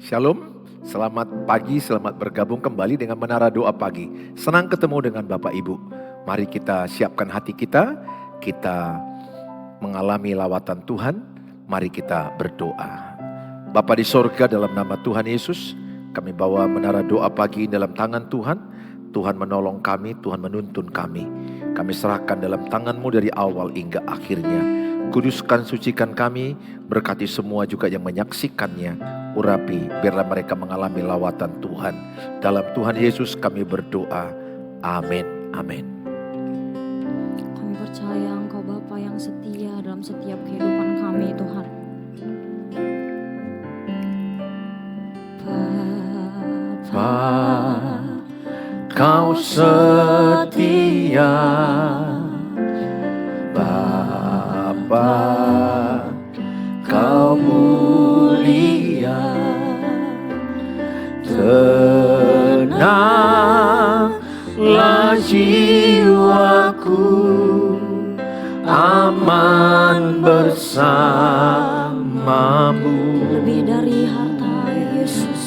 Shalom, selamat pagi, selamat bergabung kembali dengan Menara Doa Pagi. Senang ketemu dengan Bapak Ibu. Mari kita siapkan hati kita mengalami lawatan Tuhan. Mari kita berdoa. Bapa di sorga, dalam nama Tuhan Yesus, kami bawa Menara Doa Pagi dalam tangan Tuhan. Tuhan menolong kami, Tuhan menuntun kami. Kami serahkan dalam tangan-Mu dari awal hingga akhirnya. Kuduskan, sucikan kami, berkati semua juga yang menyaksikannya. Urapi, biarlah mereka mengalami lawatan Tuhan. Dalam Tuhan Yesus kami berdoa. Amin. Amin. Kami percaya Engkau Bapa yang setia dalam setiap kehidupan kami, Tuhan. Bapa, Kau setia. Bapa, Kau mulia. Tenanglah jiwaku, aman bersamamu. Lebih dari harta, Yesus.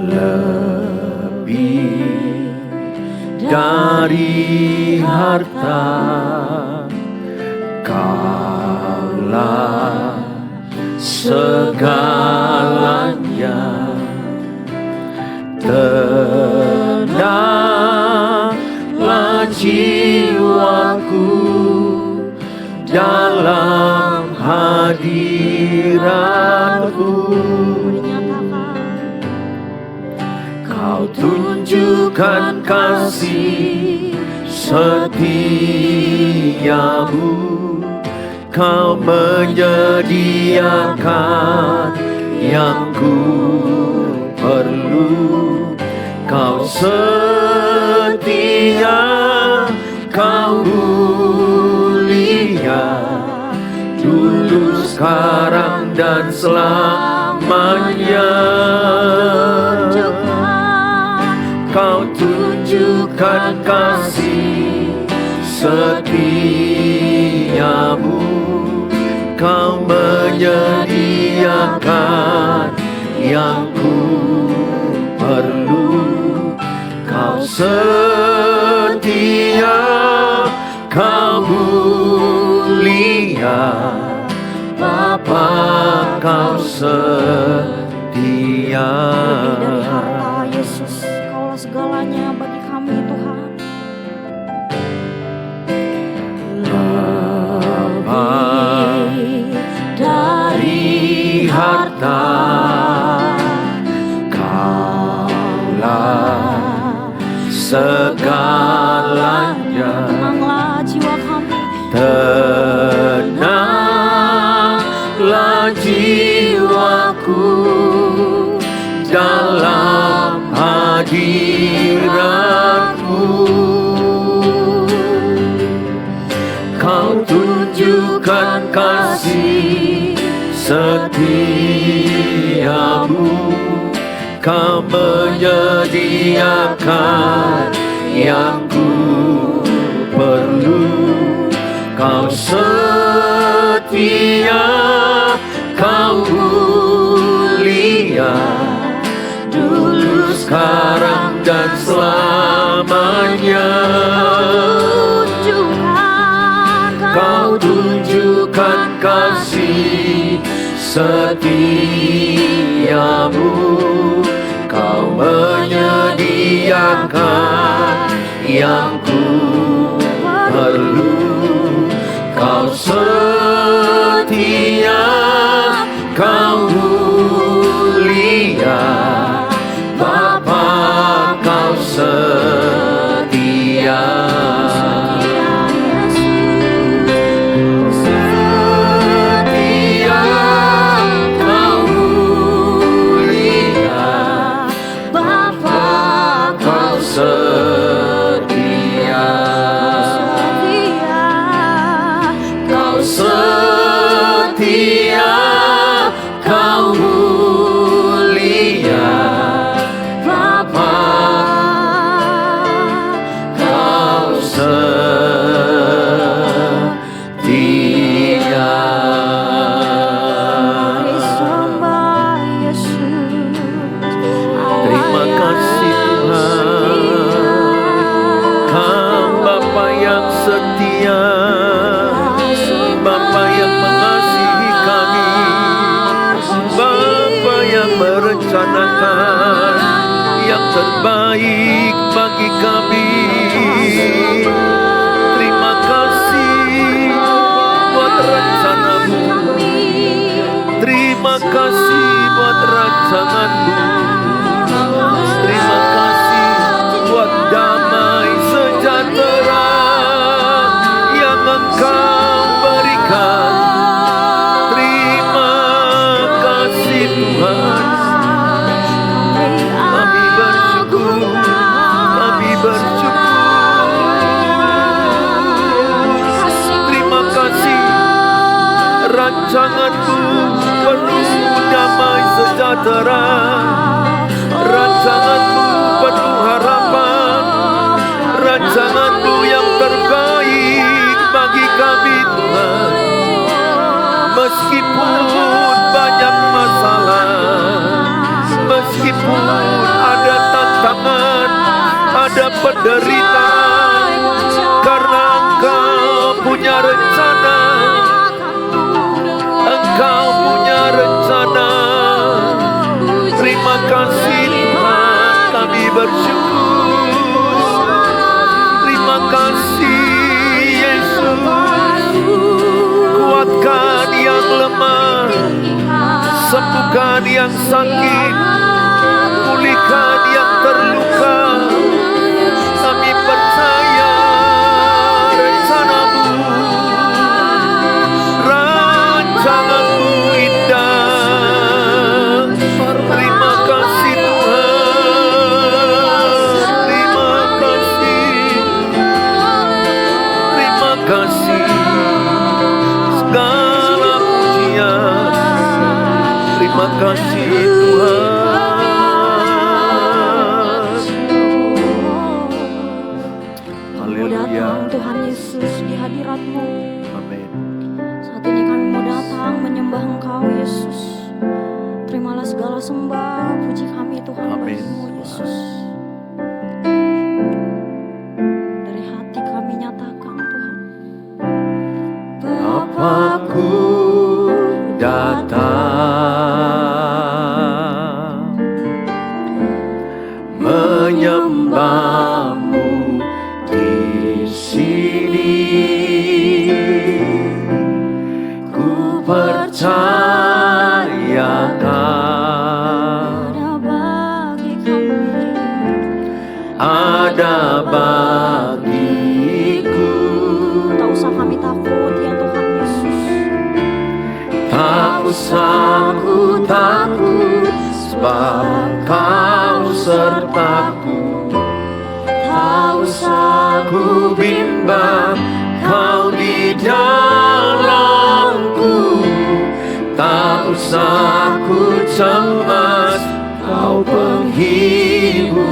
Lebih dari harta, Kaulah segalanya. Tenanglah jiwaku dalam hadirat-Mu. Kau tunjukkan kasih setiamu. Kau menyediakan yang ku perlu. Kau setia, Kau mulia, dulu, sekarang, dan selamanya. Kau tunjukkan kasih setiamu. Kau menyediakan yang ku perlu. Kau setia, Kau mulia, Bapa, Kau setia. Lebih dari harta, Yesus. Kaulah segalanya bagi kami, Tuhan. Lebih dari harta, Kaulah segalanya. Tenanglah jiwa kami. Tenanglah jiwaku dalam hadirat-Mu. Kau tunjukkan kasih setiamu. Kau menyediakan yang ku perlu. Kau setia, Kau mulia, dulu, sekarang, dan selamanya. Kau tunjukkan kasih setiamu. Kau menyediakan yang ku perlu. Kau setia, Kau mulia, Bapa, Kau setia. Setia, Kau mulia, Bapa, Kau setia. Kau setia. merencanakan yang terbaik bagi kami. Terima kasih buat rencanamu. Terima kasih buat rancanganmu. Terima kasih buat damai sejahtera yang Engkau berikan. Terima kasih Tuhan. Kami bersyukur. Kami bersyukur. Terima kasih. Rancanganmu penuh damai sejahtera. Rancanganmu penuh harapan. Rancanganmu yang terbaik bagi kami Tuhan. Meskipun banyak masalah, meskipun ada tantangan, ada penderitaan, karena Engkau punya rencana. Engkau punya rencana. Terima kasih Tuhan, kami bersyukur. Terima kasih Yesus. Kuatkan yang lemah, sembuhkan yang sakit, pulihkan yang terluka. Kami percaya rencanamu, rancanganmu indah. Terima kasih Tuhan. Terima kasih. Terima kasih. Segala pujian. Terima kasih Tuhan. Haleluya. Tuhan Yesus di hadirat-Mu. Amin. Saat ini kami mau datang menyembah Engkau Yesus. Terimalah segala sembah puji kami Tuhan Amin. bagimu Yesus. Dari hati kami nyatakan Tuhan, Bapakku datang menyembahmu di sini. Ku percayakan ada bagiku. tak usah kami takut ya Tuhan Yesus. Tak usah ku takut, sebab Kau sertaku. Tak usah ku bimbang, Kau di dalamku. Tak usah ku cemas, Kau penghiburku.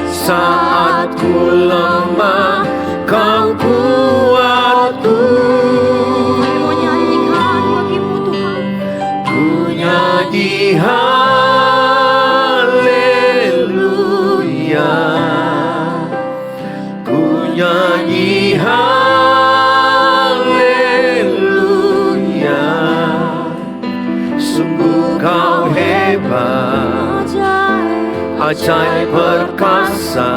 Saat ku lemah, Kau kuatku. Kami mau nyanyikan bagimu Tuhan. Ku nyanyi haleluya. Ku nyanyi haleluya. Sungguh Kau hebat, ajaib perkasa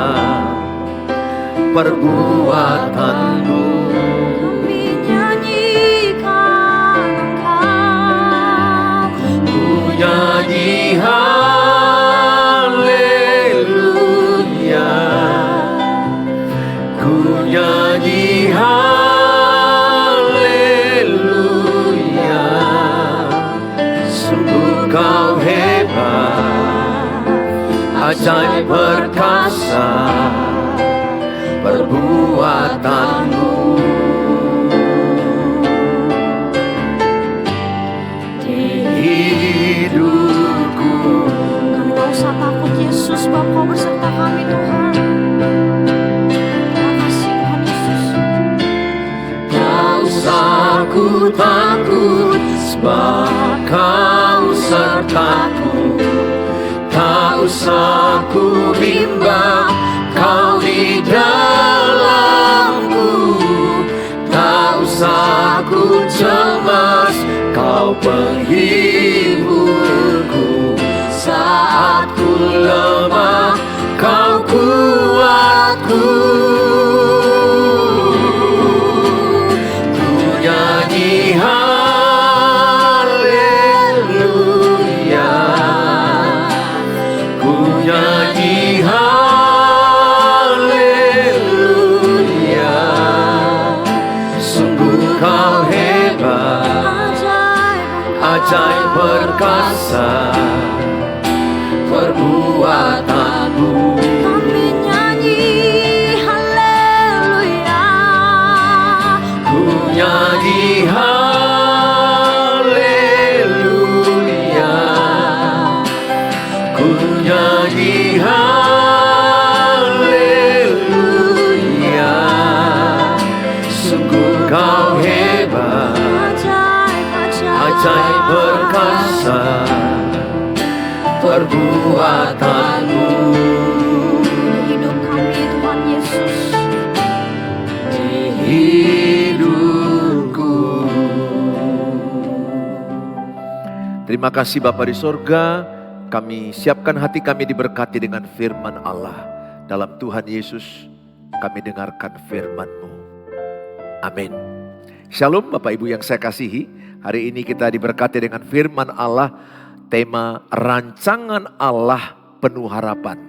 perbuatanmu. Kami nyanyikan Engkau. Ku nyanyi haleluya. Ku nyanyi haleluya. Sungguh Kau hebat, ajaib perkasa perbuatanmu. Di hidupku Kami tak usah takut Yesus, sebab Kau berserta kami Tuhan. Terima kasih Tuhan Yesus. tak usah ku takut, sebab Kau sertaku. Tak usah ku bimbang, Kau di dalamku. Tak usah ku cemas, Kau penghiburku. ajaib perkasa perbuatanmu. Kami nyanyi haleluya. Ku nyanyi haleluya. Ku nyanyi haleluya. Sungguh kau hebat, ajaib perkasa perbuatanmu. Hidup kami Tuhan Yesus. Di hidupku. Terima kasih Bapa di sorga, kami siapkan hati kami diberkati dengan firman Allah. Dalam Tuhan Yesus kami dengarkan firman-Mu. Amin. Shalom Bapak Ibu yang saya kasihi. Hari ini kita diberkati dengan firman Allah. Tema rancangan Allah penuh harapan.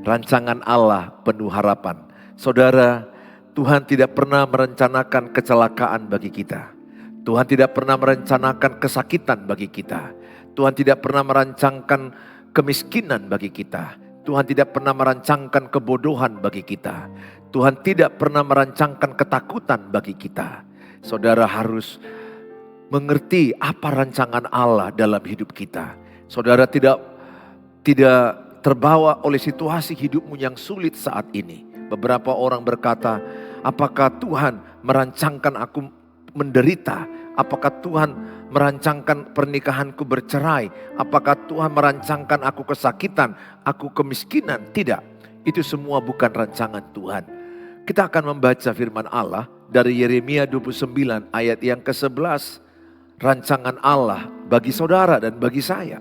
Rancangan Allah penuh harapan. Saudara, Tuhan tidak pernah merencanakan kecelakaan bagi kita. Tuhan tidak pernah merencanakan kesakitan bagi kita. Tuhan tidak pernah merancangkan kemiskinan bagi kita. Tuhan tidak pernah merancangkan kebodohan bagi kita. Tuhan tidak pernah merancangkan ketakutan bagi kita. Saudara harus mengerti apa rancangan Allah dalam hidup kita. Saudara tidak terbawa oleh situasi hidupmu yang sulit saat ini. Beberapa orang berkata, apakah Tuhan merancangkan aku menderita? Apakah Tuhan merancangkan pernikahanku bercerai? Apakah Tuhan merancangkan aku kesakitan, aku kemiskinan? Tidak, itu semua bukan rancangan Tuhan. Kita akan membaca firman Allah dari Yeremia 29 ayat yang ke-11. Rancangan Allah bagi saudara dan bagi saya.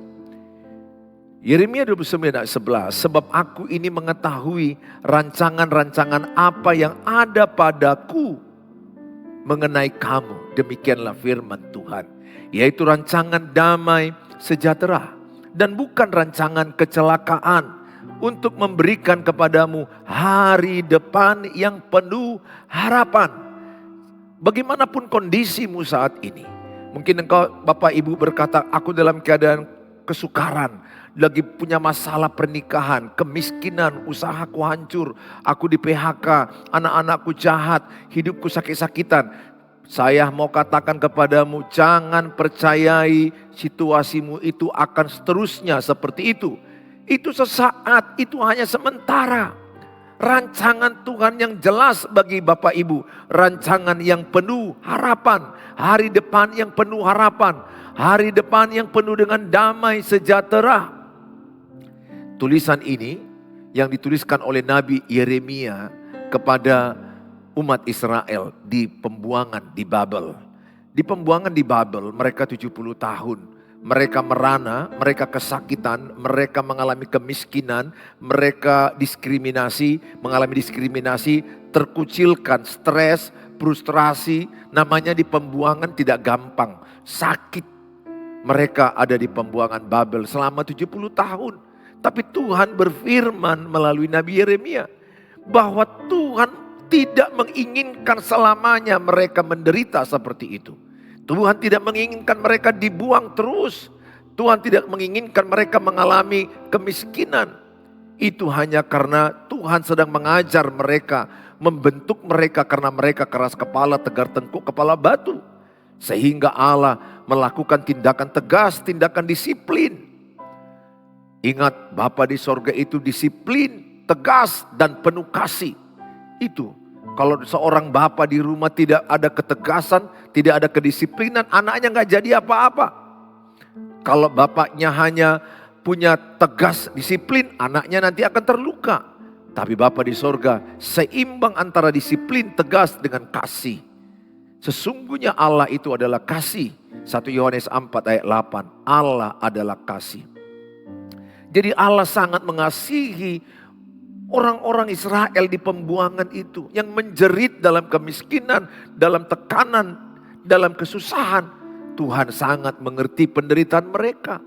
Yeremia 29 ayat 11. Sebab aku ini mengetahui rancangan-rancangan apa yang ada padaku mengenai kamu. Demikianlah firman Tuhan. Yaitu rancangan damai sejahtera. Dan bukan rancangan kecelakaan. Untuk memberikan kepadamu hari depan yang penuh harapan. Bagaimanapun kondisimu saat ini. Mungkin engkau Bapak Ibu berkata, aku dalam keadaan kesukaran, lagi punya masalah pernikahan, kemiskinan, usahaku hancur, aku di PHK, anak-anakku jahat, hidupku sakit-sakitan. Saya mau katakan kepadamu, jangan percayai situasimu itu akan seterusnya seperti itu. Itu sesaat, itu hanya sementara. Rancangan Tuhan yang jelas bagi Bapak Ibu. Rancangan yang penuh harapan. Hari depan yang penuh harapan. Hari depan yang penuh dengan damai sejahtera. Tulisan ini yang dituliskan oleh Nabi Yeremia kepada umat Israel di pembuangan di Babel. Di pembuangan di Babel mereka 70 tahun. Mereka merana, mereka kesakitan, mereka mengalami kemiskinan, mereka mengalami diskriminasi, terkucilkan, stres, frustrasi. Namanya di pembuangan tidak gampang, sakit. Mereka ada di pembuangan Babel selama 70 tahun. Tapi Tuhan berfirman melalui Nabi Yeremia bahwa Tuhan tidak menginginkan selamanya mereka menderita seperti itu. Tuhan tidak menginginkan mereka dibuang terus. Tuhan tidak menginginkan mereka mengalami kemiskinan. Itu hanya karena Tuhan sedang mengajar mereka, membentuk mereka karena mereka keras kepala, tegar tengkuk, kepala batu. Sehingga Allah melakukan tindakan tegas, tindakan disiplin. Ingat, Bapa di sorga itu disiplin, tegas dan penuh kasih. Itu. Kalau seorang bapa di rumah tidak ada ketegasan, tidak ada kedisiplinan, anaknya gak jadi apa-apa. Kalau bapaknya hanya punya tegas disiplin, anaknya nanti akan terluka. Tapi Bapa di sorga seimbang antara disiplin tegas dengan kasih. Sesungguhnya Allah itu adalah kasih. 1 Yohanes 4 ayat 8. Allah adalah kasih. Jadi Allah sangat mengasihi orang-orang Israel di pembuangan itu. Yang menjerit dalam kemiskinan, dalam tekanan, dalam kesusahan. Tuhan sangat mengerti penderitaan mereka.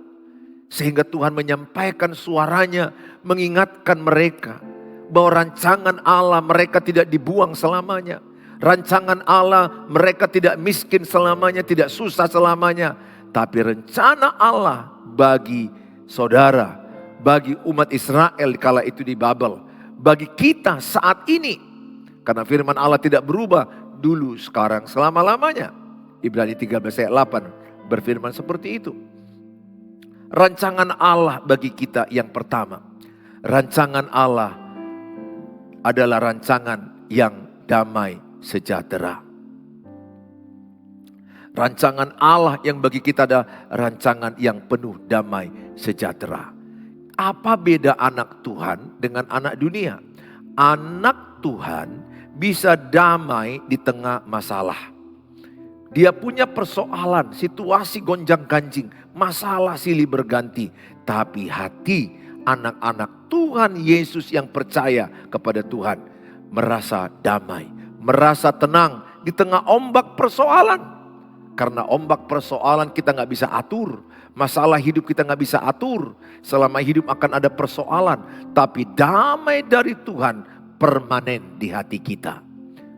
Sehingga Tuhan menyampaikan suaranya, mengingatkan mereka. Bahwa rancangan Allah mereka tidak dibuang selamanya. Rancangan Allah mereka tidak miskin selamanya, tidak susah selamanya. Tapi rencana Allah bagi saudara, bagi umat Israel kala itu di Babel, bagi kita saat ini. Karena firman Allah tidak berubah dulu, sekarang, selama-lamanya. Ibrani 13 ayat 8 berfirman seperti itu. Rancangan Allah bagi kita yang pertama. Rancangan Allah adalah rancangan yang damai sejahtera. Rancangan Allah yang bagi kita adalah rancangan yang penuh damai sejahtera. Apa beda anak Tuhan dengan anak dunia? Anak Tuhan bisa damai di tengah masalah. Dia punya persoalan, situasi gonjang-ganjing, masalah silih berganti. Tapi hati anak-anak Tuhan Yesus yang percaya kepada Tuhan merasa damai, merasa tenang di tengah ombak persoalan. Karena ombak persoalan kita gak bisa atur. Masalah hidup kita gak bisa atur. Selama hidup akan ada persoalan. Tapi damai dari Tuhan permanen di hati kita.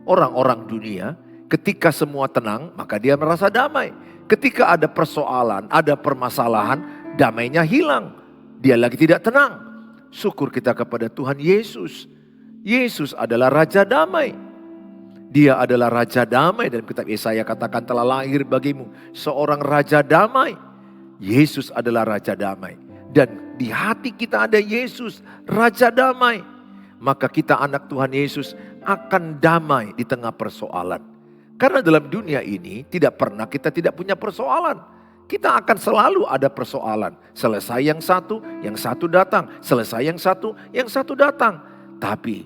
Orang-orang dunia ketika semua tenang maka dia merasa damai. Ketika ada persoalan, ada permasalahan, damainya hilang. Dia lagi tidak tenang. Syukur kita kepada Tuhan Yesus. Yesus adalah Raja Damai. Dia adalah Raja Damai. Dalam kitab Yesaya katakan telah lahir bagimu seorang Raja Damai. Yesus adalah Raja Damai. Dan di hati kita ada Yesus, Raja Damai. Maka kita anak Tuhan Yesus akan damai di tengah persoalan. Karena dalam dunia ini tidak pernah kita tidak punya persoalan. Kita akan selalu ada persoalan. Selesai yang satu datang. Selesai yang satu datang. Tapi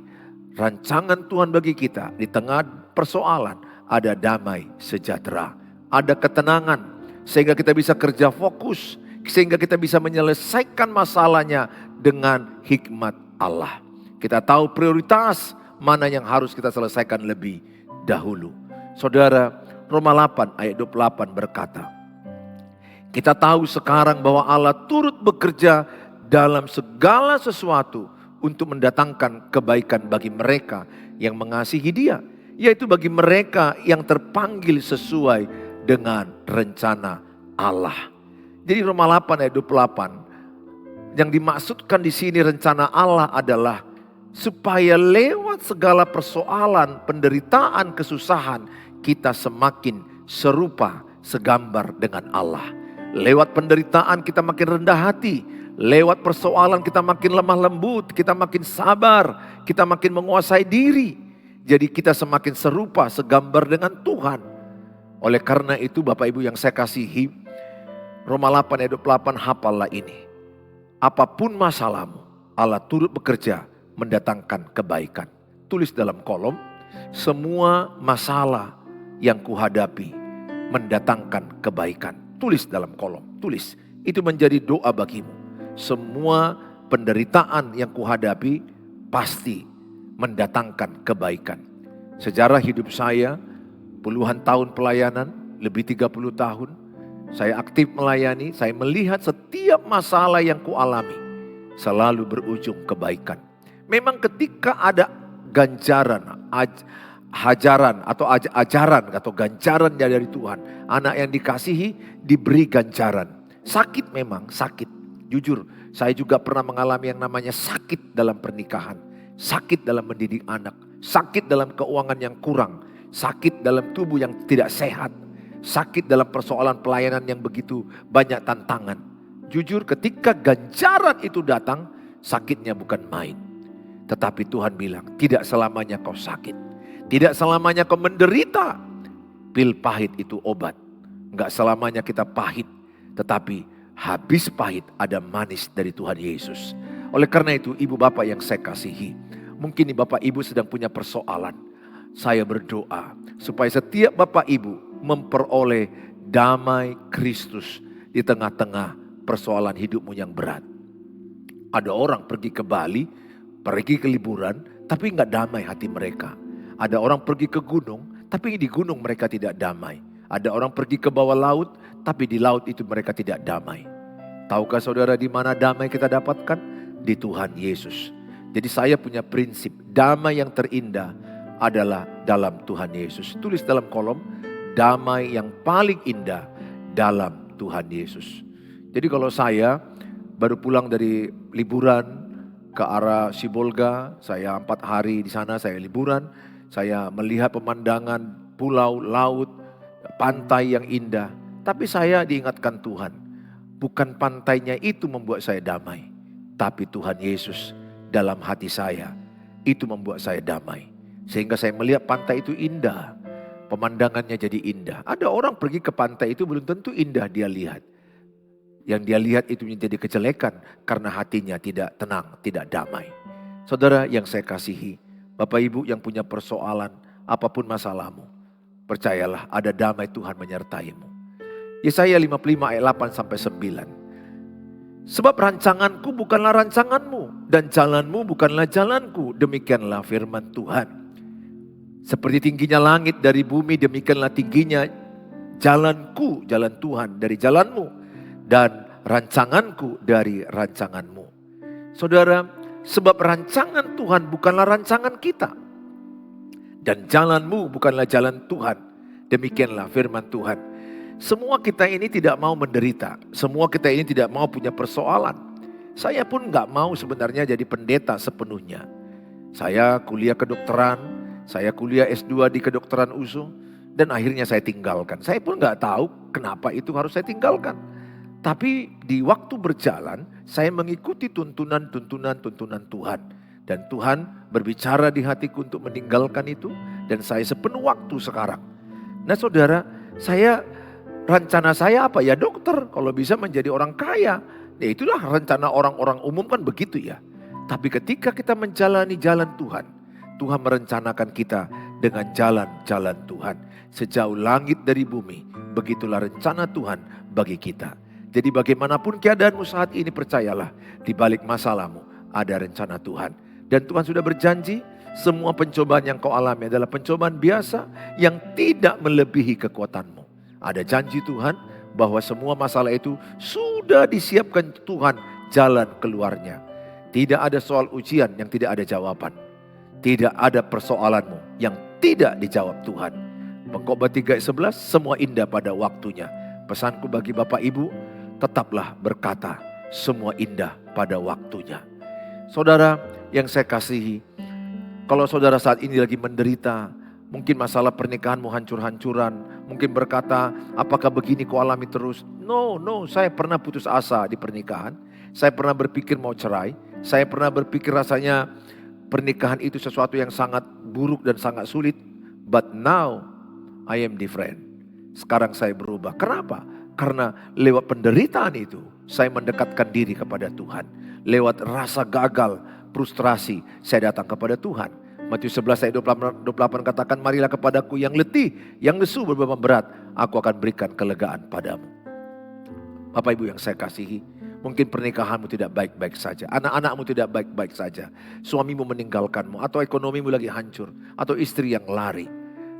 rancangan Tuhan bagi kita di tengah persoalan ada damai sejahtera. Ada ketenangan sehingga kita bisa kerja fokus. Sehingga kita bisa menyelesaikan masalahnya dengan hikmat Allah. Kita tahu prioritas mana yang harus kita selesaikan lebih dahulu. Saudara, Roma 8 ayat 28 berkata, kita tahu sekarang bahwa Allah turut bekerja dalam segala sesuatu untuk mendatangkan kebaikan bagi mereka yang mengasihi Dia, yaitu bagi mereka yang terpanggil sesuai dengan rencana Allah. Jadi Roma 8 ayat 28 yang dimaksudkan di sini rencana Allah adalah supaya lewat segala persoalan, penderitaan, kesusahan kita semakin serupa, segambar dengan Allah. Lewat penderitaan kita makin rendah hati. Lewat persoalan kita makin lemah lembut. Kita makin sabar. Kita makin menguasai diri. Jadi kita semakin serupa, segambar dengan Tuhan. Oleh karena itu Bapak Ibu yang saya kasihi, Roma 8 ayat 28 hafallah ini. Apapun masalahmu, Allah turut bekerja mendatangkan kebaikan. Tulis dalam kolom, semua masalah yang kuhadapi mendatangkan kebaikan. Tulis dalam kolom, tulis. Itu menjadi doa bagimu. Semua penderitaan yang kuhadapi pasti mendatangkan kebaikan. Sejarah hidup saya, puluhan tahun pelayanan, lebih 30 tahun. Saya aktif melayani, saya melihat setiap masalah yang kualami selalu berujung kebaikan. Memang ketika ada ganjaran, hajaran atau ajaran atau ganjaran dari Tuhan. Anak yang dikasihi diberi ganjaran. Sakit memang, sakit. Jujur, saya juga pernah mengalami yang namanya sakit dalam pernikahan. Sakit dalam mendidik anak. Sakit dalam keuangan yang kurang. Sakit dalam tubuh yang tidak sehat. Sakit dalam persoalan pelayanan yang begitu banyak tantangan. Jujur ketika ganjaran itu datang, sakitnya bukan main. Tetapi Tuhan bilang, tidak selamanya kau sakit. Tidak selamanya kau menderita. Pil pahit itu obat. Enggak selamanya kita pahit. Tetapi habis pahit ada manis dari Tuhan Yesus. Oleh karena itu ibu bapak yang saya kasihi. Mungkin bapak ibu sedang punya persoalan. Saya berdoa supaya setiap bapak ibu memperoleh damai Kristus di tengah-tengah persoalan hidupmu yang berat. Ada orang pergi ke Bali, pergi ke liburan, tapi enggak damai hati mereka. Ada orang pergi ke gunung, tapi di gunung mereka tidak damai. Ada orang pergi ke bawah laut, tapi di laut itu mereka tidak damai. Tahukah saudara di mana damai kita dapatkan? Di Tuhan Yesus. Jadi saya punya prinsip, damai yang terindah adalah dalam Tuhan Yesus. Tulis dalam kolom, damai yang paling indah dalam Tuhan Yesus. Jadi kalau saya baru pulang dari liburan ke arah Sibolga, saya 4 hari di sana, saya liburan, saya melihat pemandangan pulau, laut, pantai yang indah. Tapi saya diingatkan Tuhan, bukan pantainya itu membuat saya damai, tapi Tuhan Yesus dalam hati saya, itu membuat saya damai. Sehingga saya melihat pantai itu indah, pemandangannya jadi indah. Ada orang pergi ke pantai itu belum tentu indah dia lihat. Yang dia lihat itu menjadi kejelekan karena hatinya tidak tenang, tidak damai. Saudara yang saya kasihi, Bapak Ibu yang punya persoalan, apapun masalahmu, percayalah ada damai Tuhan menyertaimu. Yesaya 55 ayat 8 sampai 9. Sebab rancanganku bukanlah rancanganmu dan jalanmu bukanlah jalanku, demikianlah firman Tuhan. Seperti tingginya langit dari bumi, demikianlah tingginya jalanku, jalan Tuhan dari jalanmu, dan rancanganku dari rancanganmu. Saudara, sebab rancangan Tuhan bukanlah rancangan kita, dan jalanmu bukanlah jalan Tuhan, demikianlah firman Tuhan. Semua kita ini tidak mau menderita, semua kita ini tidak mau punya persoalan. Saya pun gak mau sebenarnya jadi pendeta sepenuhnya. Saya kuliah kedokteran, saya kuliah S2 di kedokteran USU, dan akhirnya saya tinggalkan. Saya pun gak tahu kenapa itu harus saya tinggalkan. Tapi di waktu berjalan, saya mengikuti tuntunan Tuhan. Dan Tuhan berbicara di hatiku untuk meninggalkan itu, dan saya sepenuh waktu sekarang. Nah saudara, rencana saya apa? Ya dokter, kalau bisa menjadi orang kaya. Ya itulah rencana orang-orang umum kan begitu ya. Tapi ketika kita menjalani jalan Tuhan, Tuhan merencanakan kita dengan jalan-jalan Tuhan. Sejauh langit dari bumi, begitulah rencana Tuhan bagi kita. Jadi bagaimanapun keadaanmu saat ini, percayalah di balik masalahmu ada rencana Tuhan. Dan Tuhan sudah berjanji semua pencobaan yang kau alami adalah pencobaan biasa yang tidak melebihi kekuatanmu. Ada janji Tuhan bahwa semua masalah itu sudah disiapkan Tuhan jalan keluarnya. Tidak ada soal ujian yang tidak ada jawaban. Tidak ada persoalanmu yang tidak dijawab Tuhan. Pengkhotbah 3:11, semua indah pada waktunya. Pesanku bagi Bapak Ibu, tetaplah berkata, semua indah pada waktunya. Saudara yang saya kasihi, kalau saudara saat ini lagi menderita, mungkin masalah pernikahanmu hancur-hancuran, mungkin berkata, apakah begini kau alami terus? No, saya pernah putus asa di pernikahan. Saya pernah berpikir mau cerai. Saya pernah berpikir rasanya pernikahan itu sesuatu yang sangat buruk dan sangat sulit. But now I am different. Sekarang saya berubah. Kenapa? Karena lewat penderitaan itu saya mendekatkan diri kepada Tuhan. Lewat rasa gagal, frustrasi, saya datang kepada Tuhan. Matius 11 ayat 28 katakan, marilah kepadaku yang letih, yang lesu berbeban berat, aku akan berikan kelegaan padamu. Bapak Ibu yang saya kasihi, mungkin pernikahanmu tidak baik-baik saja, anak-anakmu tidak baik-baik saja, suamimu meninggalkanmu, atau ekonomimu lagi hancur, atau istri yang lari.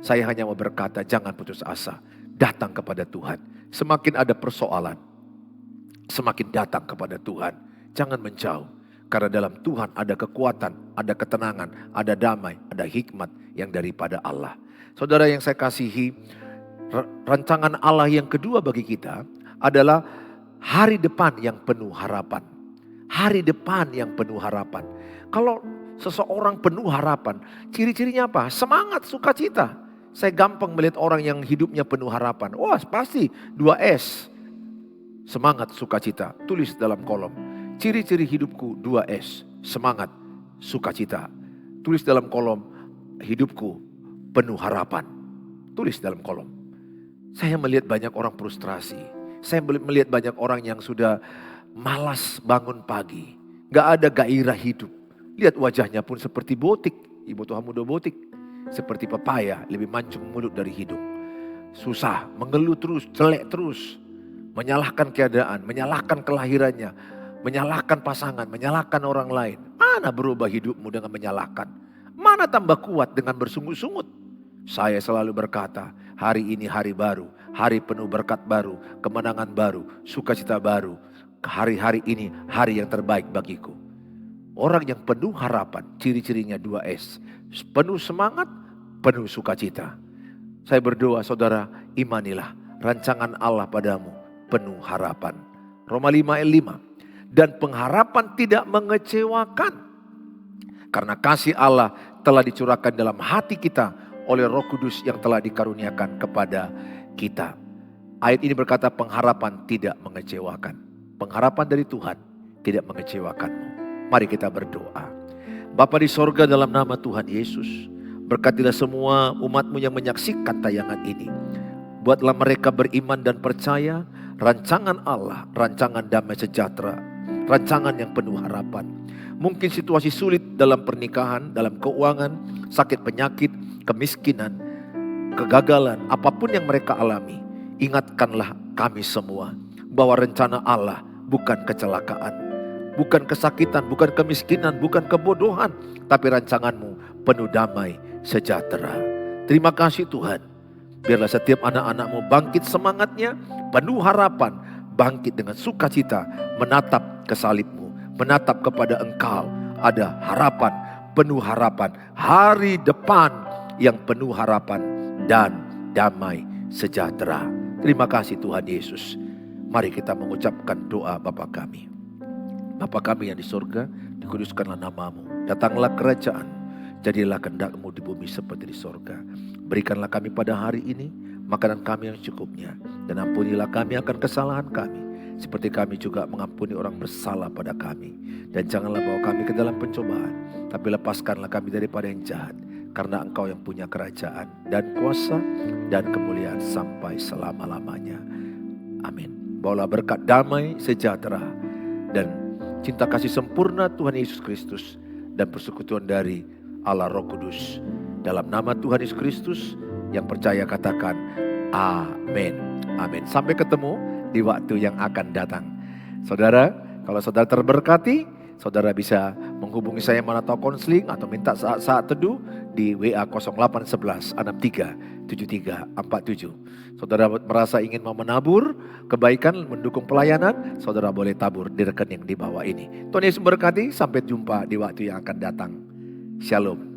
Saya hanya mau berkata, jangan putus asa, datang kepada Tuhan. Semakin ada persoalan, semakin datang kepada Tuhan. Jangan menjauh, karena dalam Tuhan ada kekuatan, ada ketenangan, ada damai, ada hikmat yang daripada Allah. Saudara yang saya kasihi, rancangan Allah yang kedua bagi kita adalah hari depan yang penuh harapan. Hari depan yang penuh harapan. Kalau seseorang penuh harapan, ciri-cirinya apa? Semangat, sukacita. Saya gampang melihat orang yang hidupnya penuh harapan. Wah, pasti 2S. Semangat, sukacita. Tulis dalam kolom. Ciri-ciri hidupku 2S. Semangat, sukacita. Tulis dalam kolom, hidupku penuh harapan. Tulis dalam kolom. Saya melihat banyak orang frustrasi. Saya melihat banyak orang yang sudah malas bangun pagi. Gak ada gairah hidup. Lihat wajahnya pun seperti botik. Ibu Tuhan muda botik. Seperti pepaya, lebih mancung mulut dari hidung. Susah, mengeluh terus, jelek terus. Menyalahkan keadaan, menyalahkan kelahirannya. Menyalahkan pasangan, menyalahkan orang lain. Mana berubah hidupmu dengan menyalahkan? Mana tambah kuat dengan bersungut-sungut? Saya selalu berkata, hari ini hari baru. Hari penuh berkat baru, kemenangan baru, sukacita baru. Hari-hari ini hari yang terbaik bagiku. Orang yang penuh harapan, ciri-cirinya 2S. Penuh semangat, penuh sukacita. Saya berdoa saudara, imanilah rancangan Allah padamu penuh harapan. Roma 5 ayat 5. Dan pengharapan tidak mengecewakan. Karena kasih Allah telah dicurahkan dalam hati kita oleh Roh Kudus yang telah dikaruniakan kepada kita. Ayat ini berkata pengharapan tidak mengecewakan. Pengharapan dari Tuhan tidak mengecewakanmu. Mari kita berdoa. Bapa di sorga, dalam nama Tuhan Yesus, berkatilah semua umat-Mu yang menyaksikan tayangan ini. Buatlah mereka beriman dan percaya rancangan Allah, rancangan damai sejahtera, rancangan yang penuh harapan. Mungkin situasi sulit dalam pernikahan, dalam keuangan, sakit penyakit, kemiskinan, kegagalan, apapun yang mereka alami. Ingatkanlah kami semua bahwa rencana Allah bukan kecelakaan, bukan kesakitan, bukan kemiskinan, bukan kebodohan, tapi rancangan-Mu penuh damai sejahtera. Terima kasih Tuhan. Biarlah setiap anak-anak-Mu bangkit semangatnya, penuh harapan, bangkit dengan sukacita, menatap ke salib-Mu, menatap kepada Engkau. Ada harapan, penuh harapan, hari depan yang penuh harapan dan damai sejahtera. Terima kasih Tuhan Yesus. Mari kita mengucapkan doa Bapa kami. Bapa kami yang di surga, dikuduskanlah nama-Mu. Datanglah kerajaan, jadilah kehendak-Mu di bumi seperti di surga. Berikanlah kami pada hari ini makanan kami yang secukupnya. Dan ampunilah kami akan kesalahan kami, seperti kami juga mengampuni orang bersalah pada kami. Dan janganlah bawa kami ke dalam pencobaan, tapi lepaskanlah kami daripada yang jahat. Karena Engkau yang punya kerajaan dan kuasa dan kemuliaan sampai selama-lamanya. Amin. Bawalah berkat damai sejahtera dan cinta kasih sempurna Tuhan Yesus Kristus dan persekutuan dari Allah Roh Kudus. Dalam nama Tuhan Yesus Kristus, yang percaya katakan amin. Amin. Sampai ketemu di waktu yang akan datang. Saudara, kalau saudara terberkati, saudara bisa menghubungi saya atau konseling atau minta saat teduh di WA 0811 63 7347. Saudara merasa ingin mau menabur kebaikan, mendukung pelayanan, saudara boleh tabur di rekening di bawah ini. Tuhan Yesus memberkati, sampai jumpa di waktu yang akan datang. Shalom.